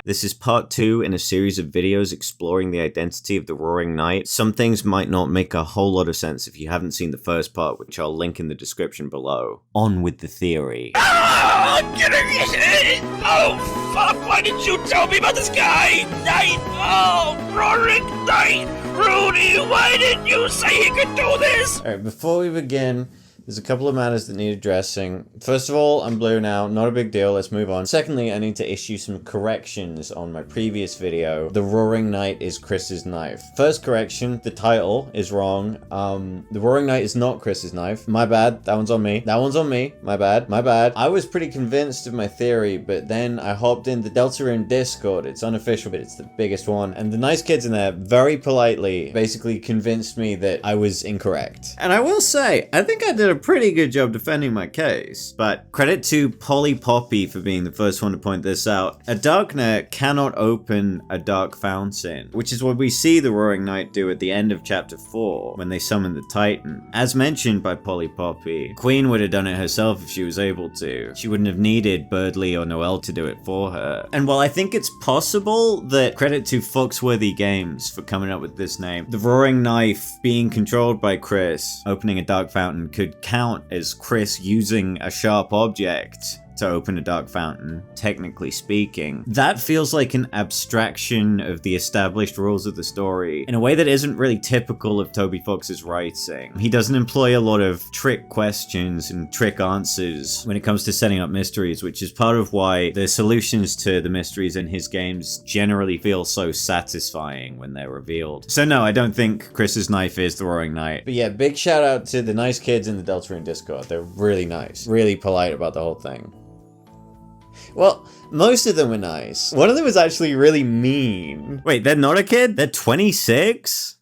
This is part 2 in a series of videos exploring the identity of the Roaring Knight. Some things might not make a whole lot of sense if you haven't seen the first part, which I'll link in the description below. On with the theory. I'm getting it! Oh, fuck, why didn't you tell me about this guy? Knight! Oh, Roaring Knight! Rudy, why didn't you say he could do this? Alright, before we begin, there's a couple of matters that need addressing. First of all, I'm blue now, not a big deal, let's move on. Secondly, I need to issue some corrections on my previous video. The Roaring Knight is Chris's knife. First correction, the title is wrong. The Roaring Knight is not Chris's knife. My bad, that one's on me. That one's on me, my bad, my bad. I was pretty convinced of my theory, but then I hopped in the DELTARUNE Discord. It's unofficial, but it's the biggest one. And the nice kids in there, very politely, basically convinced me that I was incorrect. And I will say, I think I did a pretty good job defending my case, but credit to Polly Poppy for being the first one to point this out. A Darkner cannot open a dark fountain, which is what we see the Roaring Knight do at the end of chapter 4 when they summon the Titan. As mentioned by Polly Poppy, Queen would have done it herself if she was able to. She wouldn't have needed Birdley or Noelle to do it for her. And while I think it's possible that credit to Foxworthy Games for coming up with this name, the Roaring Knife being controlled by Chris, opening a dark fountain could count as Chris using a sharp object to open a dark fountain, technically speaking. That feels like an abstraction of the established rules of the story in a way that isn't really typical of Toby Fox's writing. He doesn't employ a lot of trick questions and trick answers when it comes to setting up mysteries, which is part of why the solutions to the mysteries in his games generally feel so satisfying when they're revealed. So no, I don't think Chris's knife is the Roaring Knight. But yeah, big shout out to the nice kids in the DELTARUNE Discord. They're really nice, really polite about the whole thing. Well, most of them were nice. One of them was actually really mean. Wait, they're not a kid? They're 26?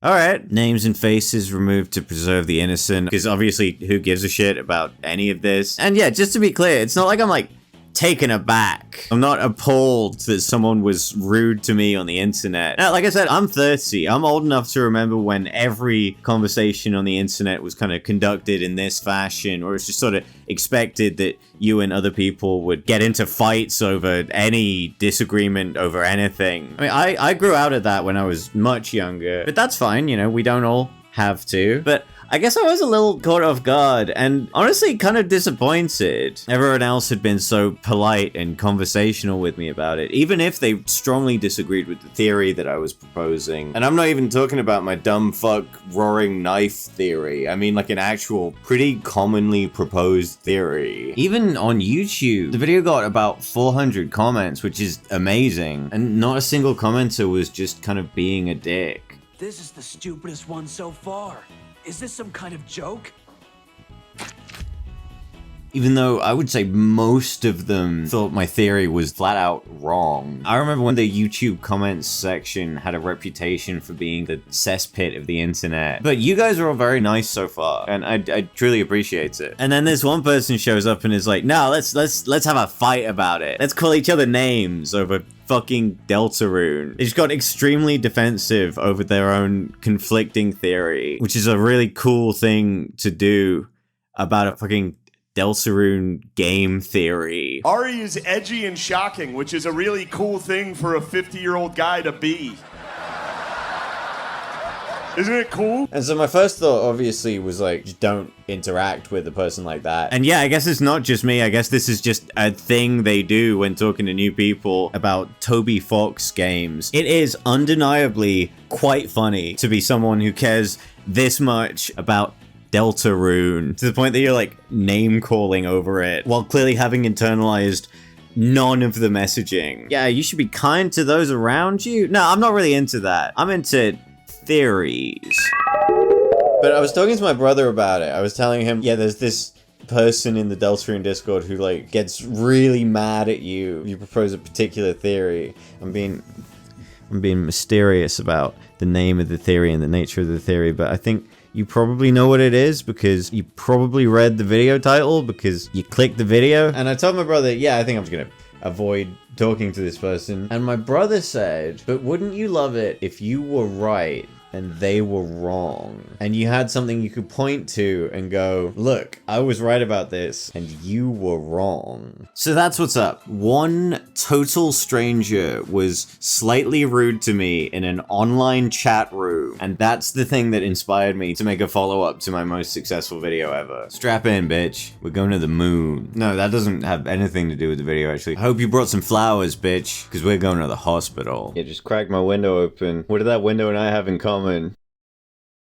Alright. Names and faces removed to preserve the innocent, because obviously who gives a shit about any of this? And yeah, just to be clear, it's not like I'm like taken aback. I'm not appalled that someone was rude to me on the internet. Now, like I said, I'm 30. I'm old enough to remember when every conversation on the internet was kind of conducted in this fashion, or it's just sort of expected that you and other people would get into fights over any disagreement over anything. I mean, I grew out of that when I was much younger, but that's fine, you know, we don't all have to. But I guess I was a little caught off guard and honestly kind of disappointed. Everyone else had been so polite and conversational with me about it, even if they strongly disagreed with the theory that I was proposing. And I'm not even talking about my dumb fuck roaring knife theory. I mean like an actual pretty commonly proposed theory. Even on YouTube, the video got about 400 comments, which is amazing. And not a single commenter was just kind of being a dick. This is the stupidest one so far. Is this some kind of joke? Even though I would say most of them thought my theory was flat out wrong. I remember when the YouTube comments section had a reputation for being the cesspit of the internet. But you guys are all very nice so far, and I truly appreciate it. And then this one person shows up and is like, no, let's have a fight about it. Let's call each other names over fucking DELTARUNE. They just got extremely defensive over their own conflicting theory, which is a really cool thing to do about a fucking DELTARUNE game theory. Ari is edgy and shocking, which is a really cool thing for a 50-year-old guy to be. Isn't it cool? And so my first thought obviously was like, just don't interact with a person like that. And yeah, I guess it's not just me. I guess this is just a thing they do when talking to new people about Toby Fox games. It is undeniably quite funny to be someone who cares this much about DELTARUNE to the point that you're like name calling over it while clearly having internalized none of the messaging. Yeah, you should be kind to those around you. No, I'm not really into that. I'm into theories. But I was talking to my brother about it. I was telling him, yeah, there's this person in the DELTARUNE Discord who like gets really mad at you if you propose a particular theory. I'm being mysterious about the name of the theory and the nature of the theory, but I think you probably know what it is because you probably read the video title because you clicked the video. And I told my brother, yeah, I think I'm just gonna avoid talking to this person. And my brother said, but wouldn't you love it if you were right and they were wrong. And you had something you could point to and go, look, I was right about this and you were wrong. So that's what's up. One total stranger was slightly rude to me in an online chat room, and that's the thing that inspired me to make a follow-up to my most successful video ever. Strap in, bitch. We're going to the moon. No, that doesn't have anything to do with the video, actually. I hope you brought some flowers, bitch, because we're going to the hospital. Yeah, just cracked my window open. What did that window and I have in common?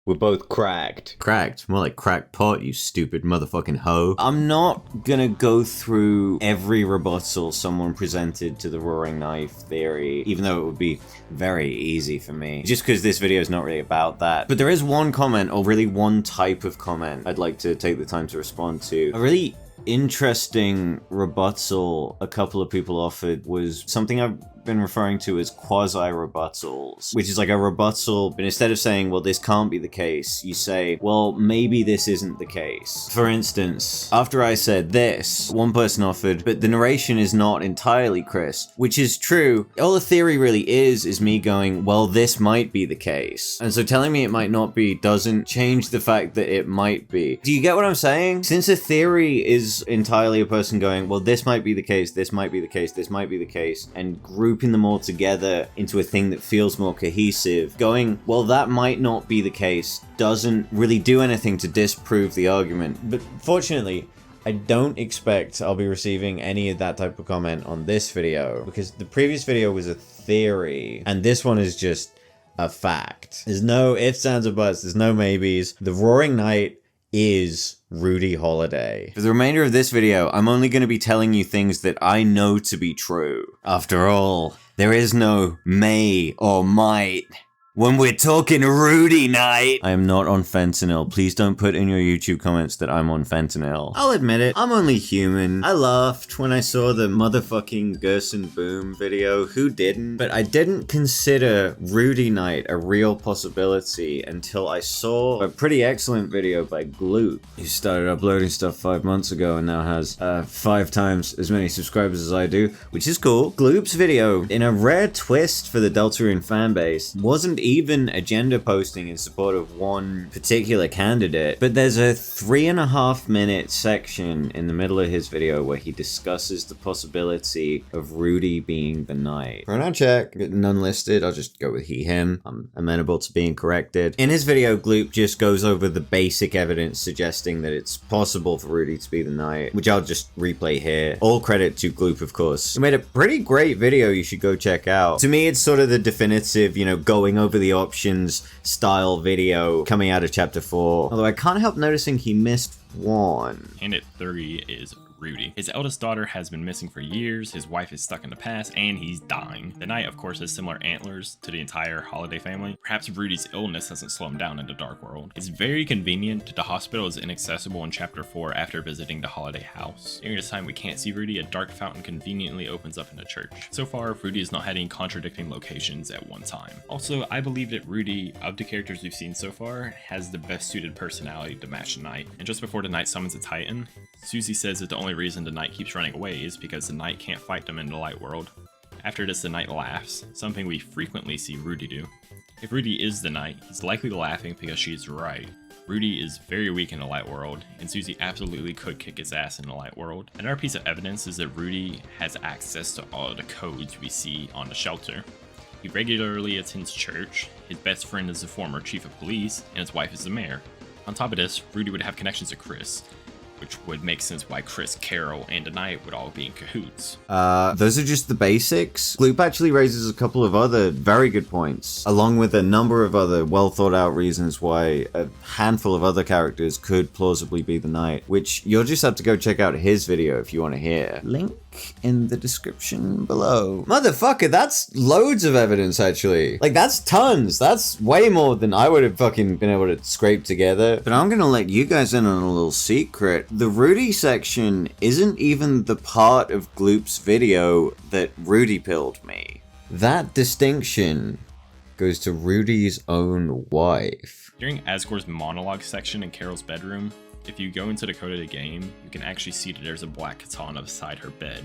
We're both cracked. Cracked? More like crackpot, you stupid motherfucking hoe. I'm not gonna go through every rebuttal someone presented to the roaring knife theory, even though it would be very easy for me, just because this video is not really about that. But there is one comment, or really one type of comment, I'd like to take the time to respond to. A really interesting rebuttal a couple of people offered was something I've been referring to as quasi-rebuttals, which is like a rebuttal, but instead of saying, well, this can't be the case, you say, well, maybe this isn't the case. For instance, after I said this, one person offered, but the narration is not entirely Chris, which is true. All the theory really is me going, well, this might be the case. And so telling me it might not be doesn't change the fact that it might be. Do you get what I'm saying? Since a theory is entirely a person going, well, this might be the case, this might be the case, this might be the case, and grouping them all together into a thing that feels more cohesive, going, well, that might not be the case, doesn't really do anything to disprove the argument. But fortunately, I don't expect I'll be receiving any of that type of comment on this video, because the previous video was a theory, and this one is just a fact. There's no ifs, ands, or buts, there's no maybes. The Roaring Knight is Rudy Holiday. For the remainder of this video, I'm only going to be telling you things that I know to be true. After all, there is no may or might when we're talking Rudy Knight. I am not on fentanyl. Please don't put in your YouTube comments that I'm on fentanyl. I'll admit it, I'm only human. I laughed when I saw the motherfucking Gerson Boom video. Who didn't? But I didn't consider Rudy Knight a real possibility until I saw a pretty excellent video by Gloop. He started uploading stuff 5 months ago and now has 5 times as many subscribers as I do, which is cool. Gloop's video, in a rare twist for the Deltarune fanbase, wasn't even agenda posting in support of one particular candidate, but there's a 3.5 minute section in the middle of his video where he discusses the possibility of Rudy being the knight. Pronoun check, none listed, I'll just go with he, him. I'm amenable to being corrected. In his video, Gloop just goes over the basic evidence suggesting that it's possible for Rudy to be the knight, which I'll just replay here. All credit to Gloop, of course. He made a pretty great video you should go check out. To me, it's sort of the definitive, you know, going over the options style video coming out of chapter 4. Although I can't help noticing he missed one. And at 30 is Rudy. His eldest daughter has been missing for years, his wife is stuck in the past, and he's dying. The knight, of course, has similar antlers to the entire Holiday family. Perhaps Rudy's illness doesn't slow him down in the Dark World. It's very convenient that the hospital is inaccessible in chapter 4 after visiting the Holiday house. During this time we can't see Rudy, a dark fountain conveniently opens up in the church. So far, Rudy has not had any contradicting locations at one time. Also, I believe that Rudy, of the characters we've seen so far, has the best suited personality to match the knight. And just before the knight summons a titan, Susie says that the only reason the knight keeps running away is because the knight can't fight them in the light world. After this, the knight laughs, something we frequently see Rudy do. If Rudy is the knight, he's likely laughing because she's right. Rudy is very weak in the light world, and Susie absolutely could kick his ass in the light world. Another piece of evidence is that Rudy has access to all of the codes we see on the shelter. He regularly attends church, his best friend is the former chief of police, and his wife is the mayor. On top of this, Rudy would have connections to Chris, which would make sense why Chris, Carol, and the Knight would all be in cahoots. Those are just the basics. Gloop actually raises a couple of other very good points, along with a number of other well thought out reasons why a handful of other characters could plausibly be the Knight, which you'll just have to go check out his video if you want to hear. Link in the description below. Motherfucker, that's loads of evidence actually. Like, that's tons. That's way more than I would have fucking been able to scrape together. But I'm gonna let you guys in on a little secret. The Rudy section isn't even the part of Gloop's video that Rudy pilled me. That distinction goes to Rudy's own wife. During Asgore's monologue section in Carol's bedroom, if you go into the code of the game, you can actually see that there's a black katana beside her bed.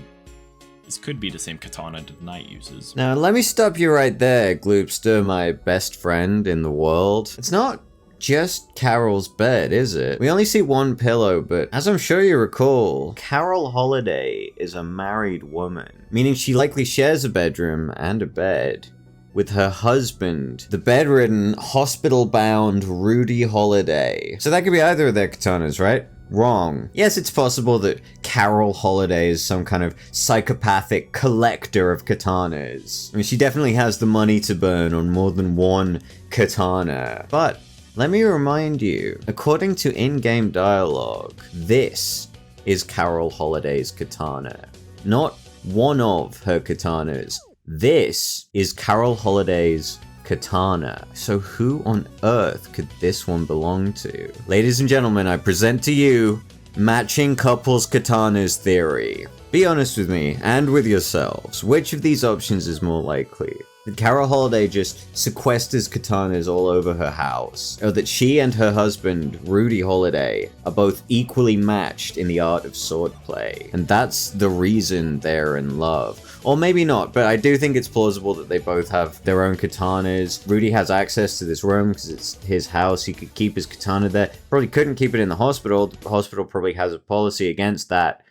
This could be the same katana the knight uses. Now, let me stop you right there, Gloopster, my best friend in the world. It's not just Carol's bed, is it? We only see one pillow, but as I'm sure you recall, Carol Holiday is a married woman, meaning she likely shares a bedroom and a bed with her husband, the bedridden, hospital-bound Rudy Holiday. So that could be either of their katanas, right? Wrong. Yes, it's possible that Carol Holiday is some kind of psychopathic collector of katanas. I mean, she definitely has the money to burn on more than one katana. But let me remind you, according to in-game dialogue, this is Carol Holiday's katana. Not one of her katanas. This is Carol Holiday's katana. So who on earth could this one belong to? Ladies and gentlemen, I present to you matching couples katanas theory. Be honest with me and with yourselves. Which of these options is more likely? That Carol Holiday just sequesters katanas all over her house, or that she and her husband, Rudy Holiday, are both equally matched in the art of swordplay, and that's the reason they're in love. Or maybe not, but I do think it's plausible that they both have their own katanas. Rudy has access to this room because it's his house. He could keep his katana there. Probably couldn't keep it in the hospital. The hospital probably has a policy against that.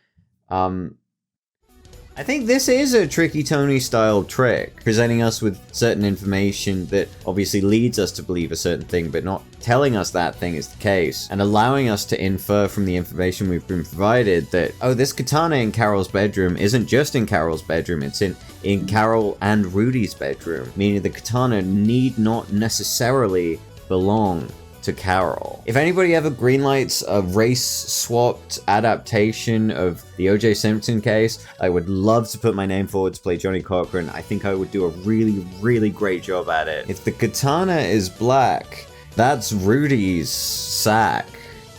I think this is a Tricky Tony style trick, presenting us with certain information that obviously leads us to believe a certain thing, but not telling us that thing is the case, and allowing us to infer from the information we've been provided that, oh, this katana in Carol's bedroom isn't just in Carol's bedroom, it's in Carol and Rudy's bedroom, meaning the katana need not necessarily belong to Carol. If anybody ever greenlights a race-swapped adaptation of the O.J. Simpson case, I would love to put my name forward to play Johnny Cochran. I think I would do a really, really great job at it. If the katana is black, that's Rudy's sack.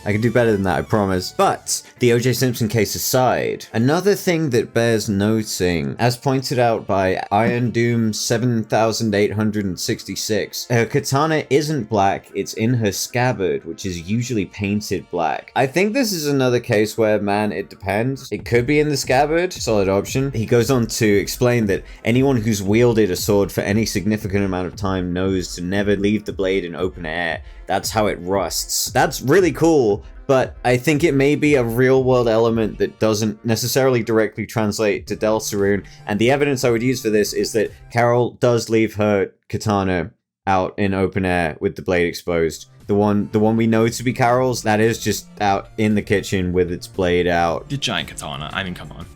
I can do better than that, I promise. But, the O.J. Simpson case aside, another thing that bears noting, as pointed out by Iron Doom 7866, her katana isn't black, it's in her scabbard, which is usually painted black. I think this is another case where, man, it depends. It could be in the scabbard, solid option. He goes on to explain that anyone who's wielded a sword for any significant amount of time knows to never leave the blade in open air. That's how it rusts. That's really cool, but I think it may be a real-world element that doesn't necessarily directly translate to Deltarune, and the evidence I would use for this is that Carol does leave her katana out in open air with the blade exposed. The one we know to be Carol's, that is just out in the kitchen with its blade out. The giant katana, I mean, come on.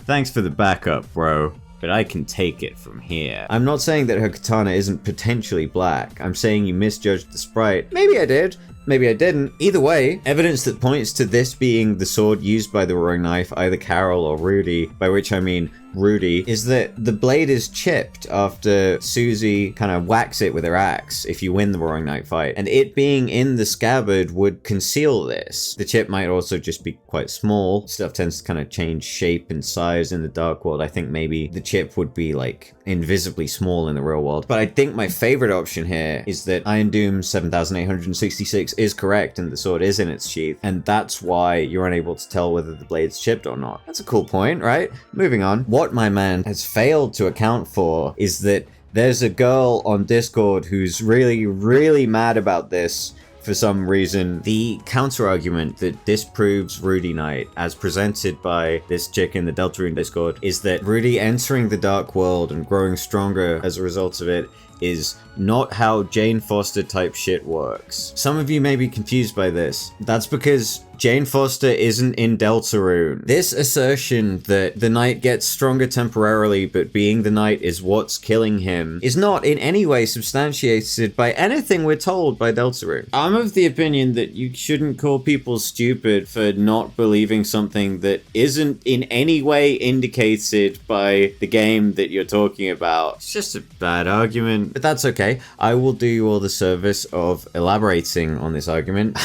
Thanks for the backup, bro. But I can take it from here. I'm not saying that her katana isn't potentially black. I'm saying you misjudged the sprite. Maybe I did. Maybe I didn't. Either way, evidence that points to this being the sword used by the Roaring Knife, either Carol or Rudy, by which I mean Rudy, is that the blade is chipped after Susie kind of whacks it with her axe if you win the Roaring Knight fight, and it being in the scabbard would conceal this. The chip might also just be quite small. Stuff tends to kind of change shape and size in the Dark World. I think maybe the chip would be like invisibly small in the real world. But I think my favorite option here is that Iron Doom 7866 is correct and the sword is in its sheath, and that's why you're unable to tell whether the blade's chipped or not. That's a cool point, right? Moving on. What my man has failed to account for is that there's a girl on Discord who's really, really mad about this for some reason. The counter-argument that disproves Rudy Knight, as presented by this chick in the Deltarune Discord, is that Rudy entering the Dark World and growing stronger as a result of it is not how Jane Foster type shit works. Some of you may be confused by this. That's because Jane Foster isn't in Deltarune. This assertion that the knight gets stronger temporarily, but being the knight is what's killing him, is not in any way substantiated by anything we're told by Deltarune. I'm of the opinion that you shouldn't call people stupid for not believing something that isn't in any way indicated by the game that you're talking about. It's just a bad argument, but that's okay. I will do you all the service of elaborating on this argument.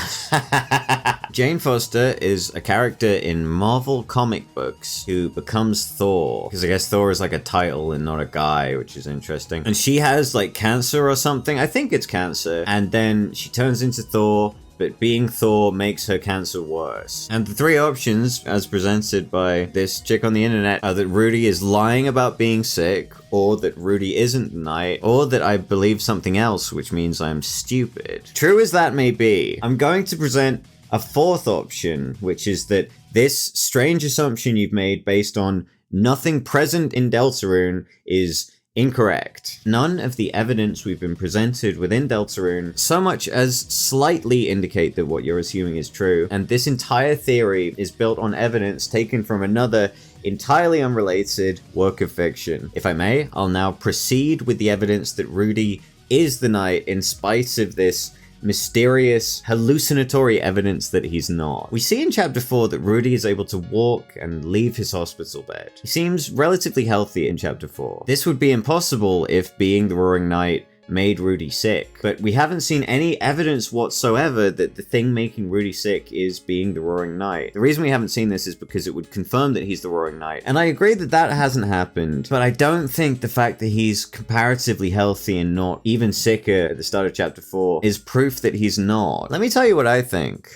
Jane Foster is a character in Marvel comic books who becomes Thor, because I guess Thor is like a title and not a guy, which is interesting. And she has like cancer or something. I think it's cancer. And then she turns into Thor but being Thor makes her cancer worse. And the three options, as presented by this chick on the internet, are that Rudy is lying about being sick, or that Rudy isn't the Knight, or that I believe something else, which means I'm stupid. True as that may be, I'm going to present a fourth option, which is that this strange assumption you've made based on nothing present in Deltarune is incorrect. None of the evidence we've been presented within Deltarune so much as slightly indicate that what you're assuming is true, and this entire theory is built on evidence taken from another entirely unrelated work of fiction. If I may, I'll now proceed with the evidence that Rudy is the Knight in spite of this mysterious, hallucinatory evidence that he's not. We see in chapter 4 that Rudy is able to walk and leave his hospital bed. He seems relatively healthy in chapter 4. This would be impossible if being the Roaring Knight made Rudy sick, but we haven't seen any evidence whatsoever that the thing making Rudy sick is being the Roaring Knight. The reason we haven't seen this is because it would confirm that he's the Roaring Knight, and I agree that that hasn't happened, but I don't think the fact that he's comparatively healthy and not even sicker at the start of chapter 4 is proof that he's not. Let me tell you what I think.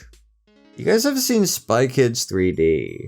You guys ever seen Spy Kids 3D?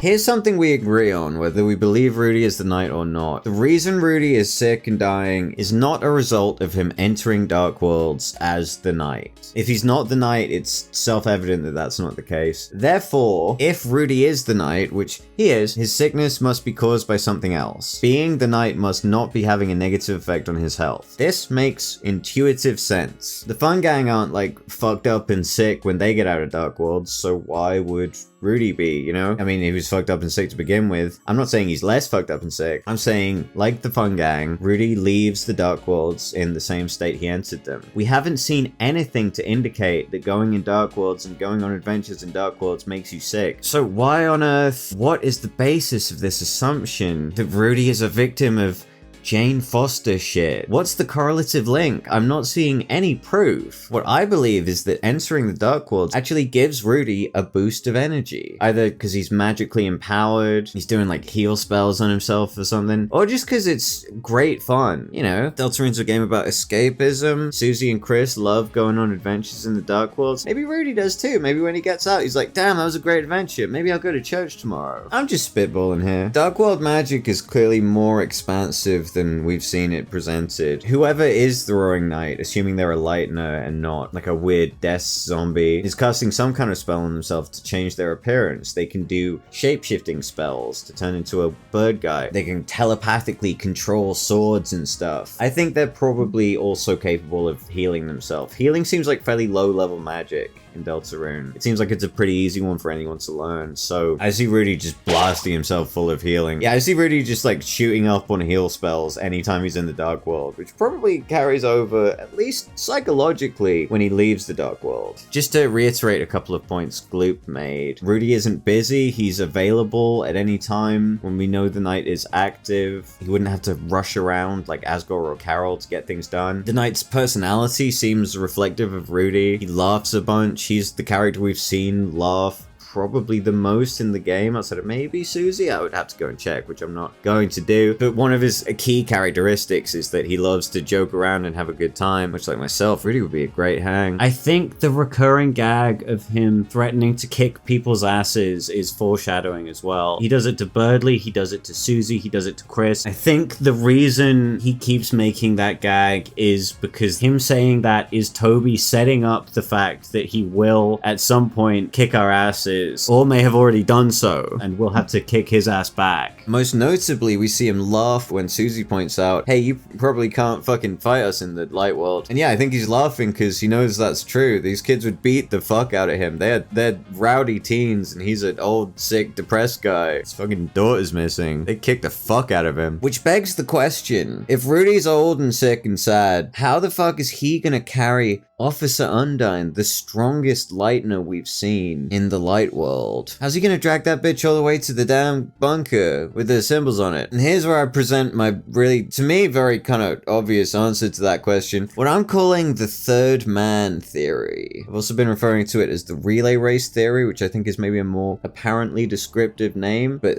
Here's something we agree on, whether we believe Rudy is the Knight or not. The reason Rudy is sick and dying is not a result of him entering Dark Worlds as the Knight. If he's not the Knight, it's self-evident that that's not the case. Therefore, if Rudy is the Knight, which he is, his sickness must be caused by something else. Being the Knight must not be having a negative effect on his health. This makes intuitive sense. The Fun Gang aren't like fucked up and sick when they get out of Dark Worlds, so why would Rudy be, you know? I mean, he was fucked up and sick to begin with. I'm not saying he's less fucked up and sick. I'm saying, like the Fun Gang, Rudy leaves the Dark Worlds in the same state he entered them. We haven't seen anything to indicate that going in Dark Worlds and going on adventures in Dark Worlds makes you sick. So why on earth, what is the basis of this assumption that Rudy is a victim of Jane Foster shit? What's the correlative link? I'm not seeing any proof. What I believe is that entering the Dark Worlds actually gives Rudy a boost of energy. Either because he's magically empowered, he's doing like heal spells on himself or something, or just because it's great fun. You know, Deltarune's a game about escapism. Susie and Chris love going on adventures in the Dark Worlds. Maybe Rudy does too. Maybe when he gets out, he's like, damn, that was a great adventure. Maybe I'll go to church tomorrow. I'm just spitballing here. Dark World magic is clearly more expansive than we've seen it presented. Whoever is the Roaring Knight, assuming they're a Lightner and not like a weird death zombie, is casting some kind of spell on themselves to change their appearance. They can do shape-shifting spells to turn into a bird guy. They can telepathically control swords and stuff. I think they're probably also capable of healing themselves. Healing seems like fairly low-level magic in Deltarune. It seems like it's a pretty easy one for anyone to learn, so I see Rudy just blasting himself full of healing. Yeah, I see Rudy just like shooting up on heal spells anytime he's in the Dark World, which probably carries over, at least psychologically, when he leaves the Dark World. Just to reiterate a couple of points Gloop made, Rudy isn't busy, he's available at any time when we know the Knight is active. He wouldn't have to rush around like Asgore or Carol to get things done. The Knight's personality seems reflective of Rudy. He laughs a bunch. He's the character we've seen laugh probably the most in the game, outside of maybe Susie. I would have to go and check, which I'm not going to do. But one of his key characteristics is that he loves to joke around and have a good time, much like myself. Rudy would be a great hang. I think the recurring gag of him threatening to kick people's asses is foreshadowing as well. He does it to Birdley, he does it to Susie, he does it to Chris. I think the reason he keeps making that gag is because him saying that is Toby setting up the fact that he will at some point kick our asses, or may have already done so, and we'll have to kick his ass back. Most notably, we see him laugh when Susie points out, hey, you probably can't fucking fight us in the light world. And yeah, I think he's laughing because he knows that's true. These kids would beat the fuck out of him. They're rowdy teens, and he's an old, sick, depressed guy. His fucking daughter's missing. They kick the fuck out of him. Which begs the question, if Rudy's old and sick and sad, how the fuck is he gonna carry Officer Undyne, the strongest Lightner we've seen in the light world? How's he gonna drag that bitch all the way to the damn bunker with the symbols on it? And here's where I present my really, to me, very kind of obvious answer to that question. What I'm calling the third man theory. I've also been referring to it as the relay race theory, which I think is maybe a more apparently descriptive name, but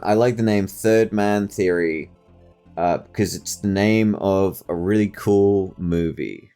I like the name third man theory because it's the name of a really cool movie.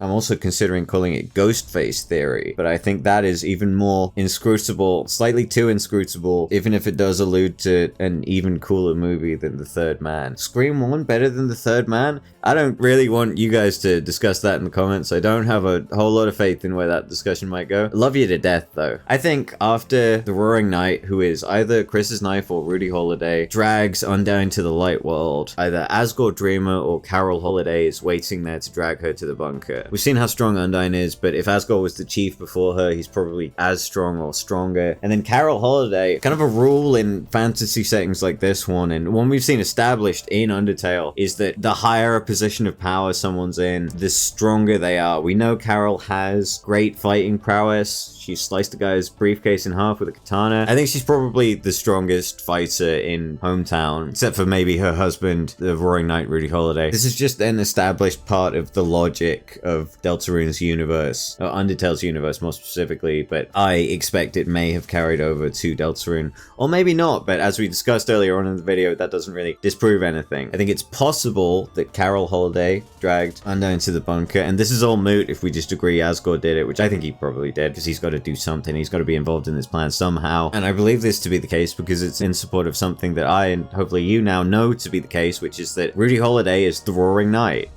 I'm also considering calling it Ghostface Theory, but I think that is even more inscrutable, slightly too inscrutable, even if it does allude to an even cooler movie than The Third Man. Scream 1 better than The Third Man? I don't really want you guys to discuss that in the comments. I don't have a whole lot of faith in where that discussion might go. Love you to death, though. I think after the Roaring Knight, who is either Chris's Knife or Rudy Holiday, drags Undyne to the light world, either Asgore Dreamer or Carol Holiday is waiting there to drag her to the bunker. We've seen how strong Undyne is, but if Asgore was the chief before her, he's probably as strong or stronger. And then Carol Holiday, kind of a rule in fantasy settings like this one, and one we've seen established in Undertale, is that the higher a position of power someone's in, the stronger they are. We know Carol has great fighting prowess. She sliced a guy's briefcase in half with a katana. I think she's probably the strongest fighter in Hometown, except for maybe her husband, the Roaring Knight, Rudy Holiday. This is just an established part of the logic of Deltarune's universe, or Undertale's universe more specifically, but I expect it may have carried over to Deltarune, or maybe not, but as we discussed earlier on in the video, that doesn't really disprove anything. I think it's possible that Carol Holiday dragged Undyne to the bunker, and this is all moot if we just agree Asgore did it, which I think he probably did, because he's got to do something, he's got to be involved in this plan somehow, and I believe this to be the case because it's in support of something that I, and hopefully you now know to be the case, which is that Rudy Holiday is the Roaring Knight.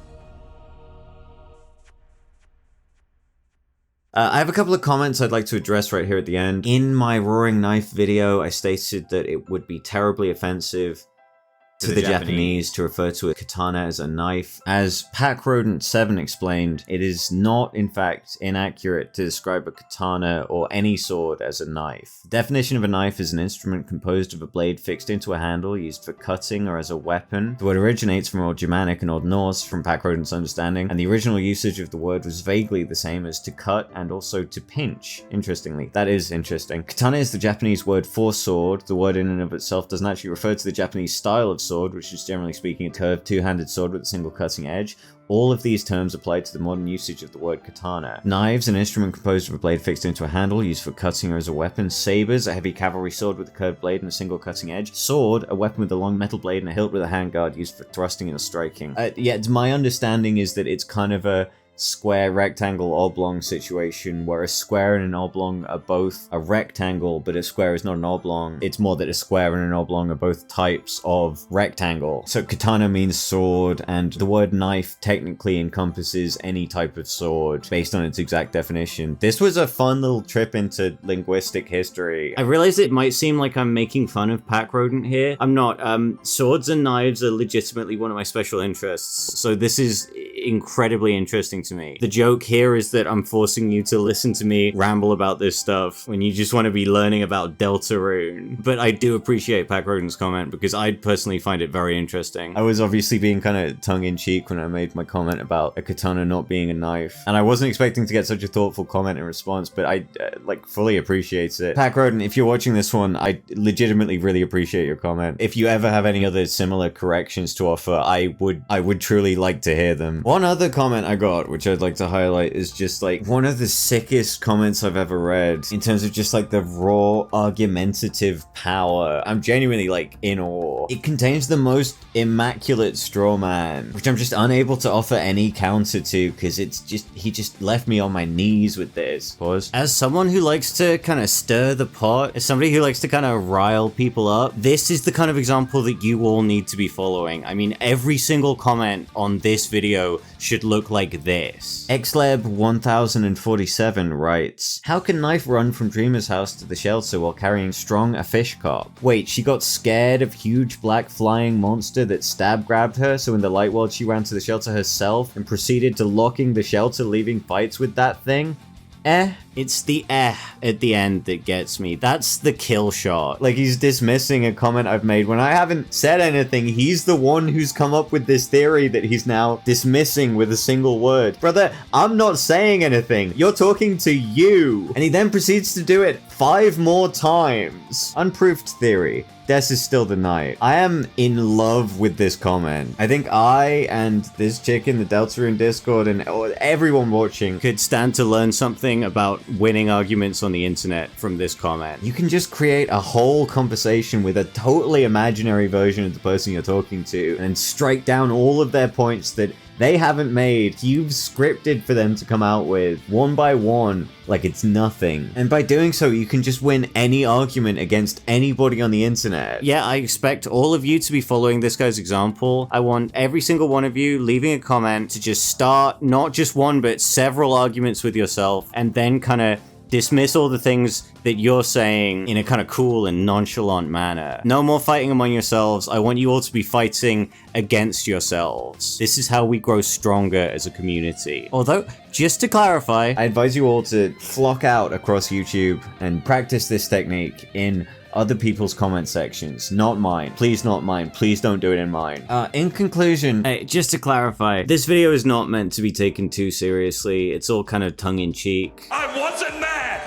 I have a couple of comments I'd like to address right here at the end. In my Roaring Knife video, I stated that it would be terribly offensive to the Japanese to refer to a katana as a knife. As PackRodent7 explained, it is not, in fact, inaccurate to describe a katana or any sword as a knife. The definition of a knife is an instrument composed of a blade fixed into a handle used for cutting or as a weapon. The word originates from Old Germanic and Old Norse, from PackRodent's understanding, and the original usage of the word was vaguely the same as to cut and also to pinch, interestingly. That is interesting. Katana is the Japanese word for sword. The word in and of itself doesn't actually refer to the Japanese style of sword, which is generally speaking a curved two-handed sword with a single cutting edge. All of these terms apply to the modern usage of the word katana. Knives, an instrument composed of a blade fixed into a handle used for cutting or as a weapon. Sabers, a heavy cavalry sword with a curved blade and a single cutting edge. Sword, a weapon with a long metal blade and a hilt with a handguard used for thrusting and striking. My understanding is that it's kind of a square, rectangle, oblong situation where a square and an oblong are both a rectangle, but a square is not an oblong. It's more that a square and an oblong are both types of rectangle. So katana means sword, and the word knife technically encompasses any type of sword based on its exact definition. This was a fun little trip into linguistic history. I realize it might seem like I'm making fun of PackRodent here. I'm not. Swords and knives are legitimately one of my special interests, so this is incredibly interesting to me. The joke here is that I'm forcing you to listen to me ramble about this stuff when you just want to be learning about Deltarune. But I do appreciate PackRodent's comment because I personally find it very interesting. I was obviously being kind of tongue-in-cheek when I made my comment about a katana not being a knife, and I wasn't expecting to get such a thoughtful comment in response, but I fully appreciate it. PackRodent, if you're watching this one, I legitimately really appreciate your comment. If you ever have any other similar corrections to offer, I would truly like to hear them. One other comment I got, which I'd like to highlight, is just like one of the sickest comments I've ever read in terms of just like the raw argumentative power. I'm genuinely like in awe. It contains the most immaculate straw man, which I'm just unable to offer any counter to because he just left me on my knees with this. Pause. As someone who likes to kind of stir the pot, as somebody who likes to kind of rile people up, this is the kind of example that you all need to be following. I mean, every single comment on this video should look like this. XLeb1047 writes, how can Knife run from Dreamer's house to the shelter while carrying Strong a fish cop? Wait, she got scared of huge black flying monster that stab grabbed her, so in the light world she ran to the shelter herself and proceeded to locking the shelter, leaving fights with that thing? It's the at the end that gets me. That's the kill shot. Like, he's dismissing a comment I've made when I haven't said anything. He's the one who's come up with this theory that he's now dismissing with a single word. Brother, I'm not saying anything. You're talking to you. And he then proceeds to do it 5 more times. Unproved theory. Des is still the knight. I am in love with this comment. I think I and this chick in the Deltarune Discord and everyone watching could stand to learn something about winning arguments on the internet from this comment. You can just create a whole conversation with a totally imaginary version of the person you're talking to and strike down all of their points that they haven't made. You've scripted for them to come out with one by one like it's nothing. And by doing so, you can just win any argument against anybody on the internet. Yeah, I expect all of you to be following this guy's example. I want every single one of you leaving a comment to just start not just one but several arguments with yourself and then kind of dismiss all the things that you're saying in a kind of cool and nonchalant manner. No more fighting among yourselves. I want you all to be fighting against yourselves. This is how we grow stronger as a community. Although, just to clarify, I advise you all to flock out across YouTube and practice this technique in other people's comment sections, not mine. Please not mine. Please don't do it in mine. In conclusion, just to clarify, this video is not meant to be taken too seriously. It's all kind of tongue-in-cheek. I wasn't mad!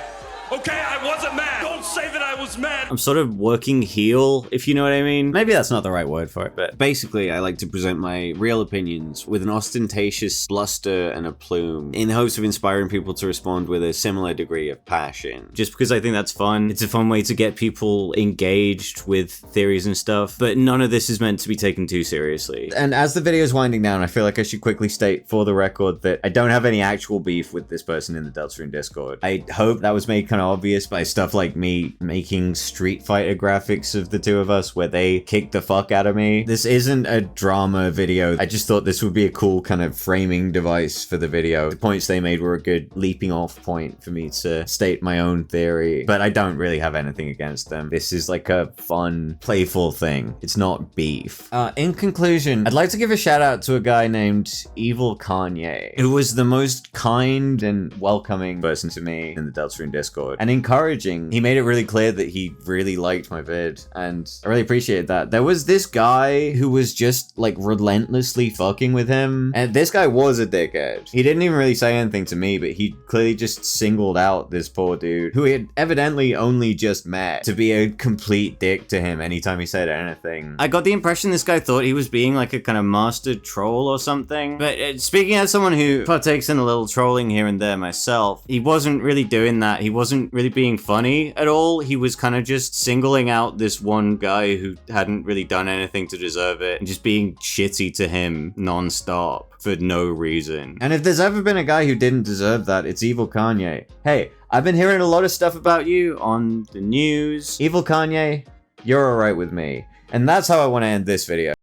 Okay, I wasn't mad! Don't say that I was mad! I'm sort of working heel, if you know what I mean. Maybe that's not the right word for it, but basically I like to present my real opinions with an ostentatious bluster and a plume in the hopes of inspiring people to respond with a similar degree of passion. Just because I think that's fun. It's a fun way to get people engaged with theories and stuff, but none of this is meant to be taken too seriously. And as the video is winding down, I feel like I should quickly state for the record that I don't have any actual beef with this person in the Deltarune Discord. I hope that was made kind of obvious by stuff like me making Street Fighter graphics of the two of us where they kicked the fuck out of me. This isn't a drama video. I just thought this would be a cool kind of framing device for the video. The points they made were a good leaping off point for me to state my own theory, but I don't really have anything against them. This is like a fun, playful thing. It's not beef. In conclusion, I'd like to give a shout out to a guy named Evil Kanye, who was the most kind and welcoming person to me in the Deltarune Discord and encouraging. He made it really clear that he really liked my vid, and I really appreciate that. There was this guy who was just like relentlessly fucking with him, and this guy was a dickhead. He didn't even really say anything to me, but he clearly just singled out this poor dude who he had evidently only just met to be a complete dick to him anytime he said anything. I got the impression this guy thought he was being like a kind of master troll or something, but speaking as someone who partakes in a little trolling here and there myself, he wasn't really doing that. He wasn't really being funny at all. He was kind of just singling out this one guy who hadn't really done anything to deserve it and just being shitty to him non-stop for no reason. And if there's ever been a guy who didn't deserve that, it's Evil Kanye. Hey, I've been hearing a lot of stuff about you on the news. Evil Kanye, you're alright with me. And that's how I want to end this video.